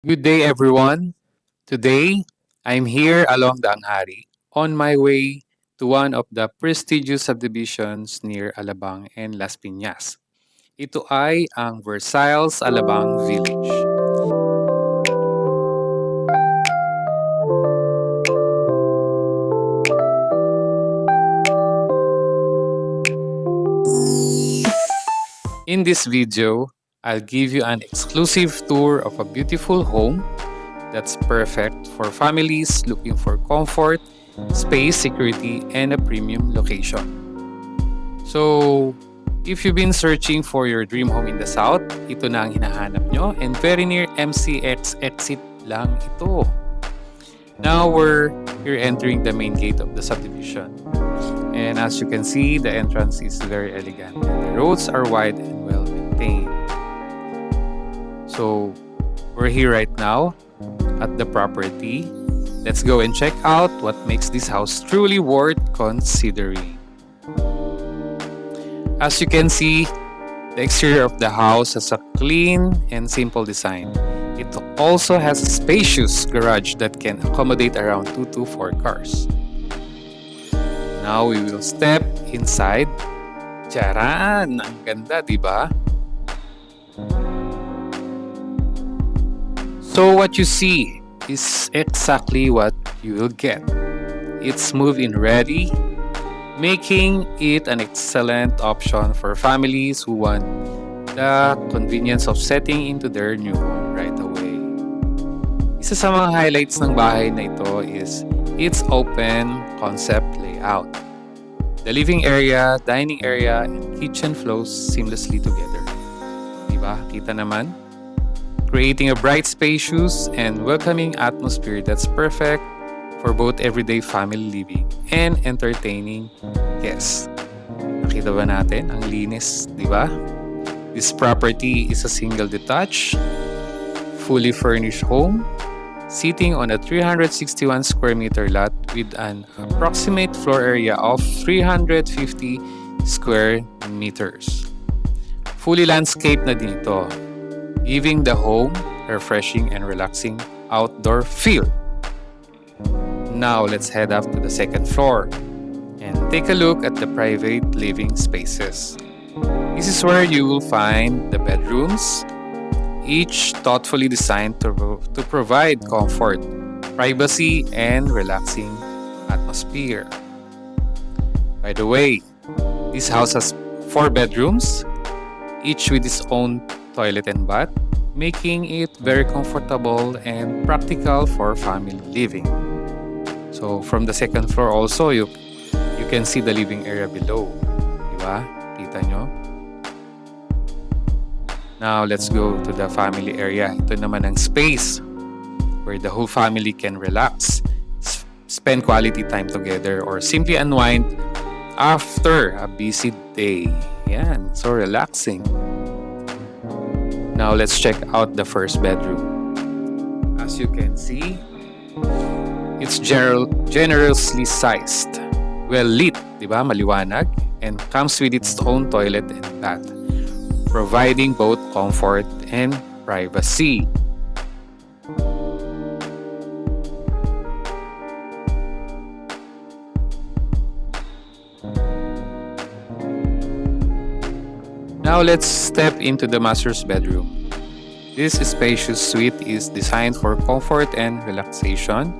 Good day, everyone. Today, I'm here along Daang Hari, on my way to one of the prestigious subdivisions near Alabang and Las Piñas. Ito ay ang Versailles Alabang Village. In this video, I'll give you an exclusive tour of a beautiful home that's perfect for families looking for comfort, space, security, and a premium location. So, if you've been searching for your dream home in the South, ito na ang hinahanap nyo, and very near MCX exit lang ito. Now we're entering the main gate of the subdivision. And as you can see, the entrance is very elegant. The roads are wide and well maintained. So, we're here right now at the property. Let's go and check out what makes this house truly worth considering. As you can see, the exterior of the house has a clean and simple design. It also has a spacious garage that can accommodate around 2 to 4 cars. Now we will step inside. Charan! Ang ganda, di ba? So what you see is exactly what you will get. It's move-in ready, making it an excellent option for families who want the convenience of setting into their new home right away. Isa sa mga highlights ng bahay na ito is its open concept layout. The living area, dining area, and kitchen flows seamlessly together. Diba? Kita naman? Creating a bright, spacious, and welcoming atmosphere that's perfect for both everyday family living and entertaining guests. Nakita ba natin? Ang linis, di ba? This property is a single detached, fully furnished home sitting on a 361 square meter lot with an approximate floor area of 350 square meters. Fully landscaped na din ito, giving the home a refreshing and relaxing outdoor feel. Now let's head up to the second floor and take a look at the private living spaces. This is where you will find the bedrooms, each thoughtfully designed to provide comfort, privacy, and relaxing atmosphere. By the way, this house has 4 bedrooms, each with its own toilet and bath, making it very comfortable and practical for family living. So from the second floor also, you can see the living area below. Diba? Kita nyo? Now let's go to the family area. Ito naman ang space where the whole family can relax, spend quality time together, or simply unwind after a busy day. Yan, so relaxing. Now let's check out the first bedroom. As you can see, it's generously sized, well lit, di ba? Maliwanag, and comes with its own toilet and bath, providing both comfort and privacy. Now let's step into the master's bedroom. This spacious suite is designed for comfort and relaxation,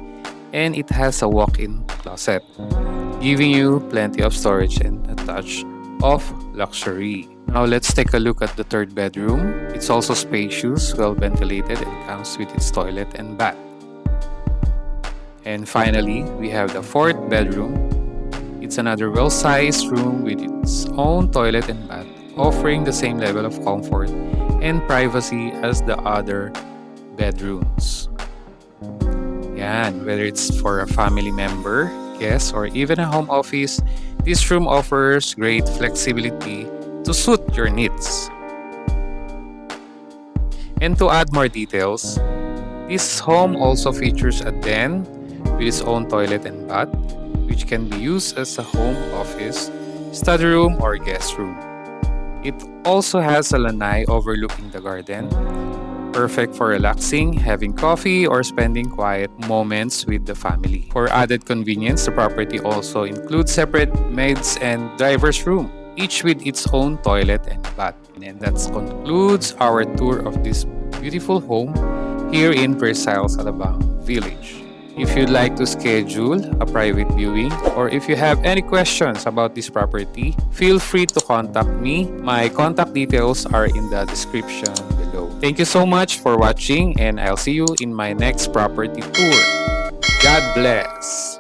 and it has a walk-in closet, giving you plenty of storage and a touch of luxury. Now let's take a look at the third bedroom. It's also spacious, well ventilated, and comes with its toilet and bath. And finally, we have the fourth bedroom. It's another well-sized room with its own toilet and bath, offering the same level of comfort and privacy as the other bedrooms. Yan, whether it's for a family member, guest, or even a home office, this room offers great flexibility to suit your needs. And to add more details, this home also features a den with its own toilet and bath, which can be used as a home office, study room, or guest room. It also has a lanai overlooking the garden, perfect for relaxing, having coffee, or spending quiet moments with the family. For added convenience, the property also includes separate maids and driver's room, each with its own toilet and bath. And that concludes our tour of this beautiful home here in Versailles Alabang village. If you'd like to schedule a private viewing or if you have any questions about this property, feel free to contact me. My contact details are in the description below. Thank you so much for watching and I'll see you in my next property tour. God bless!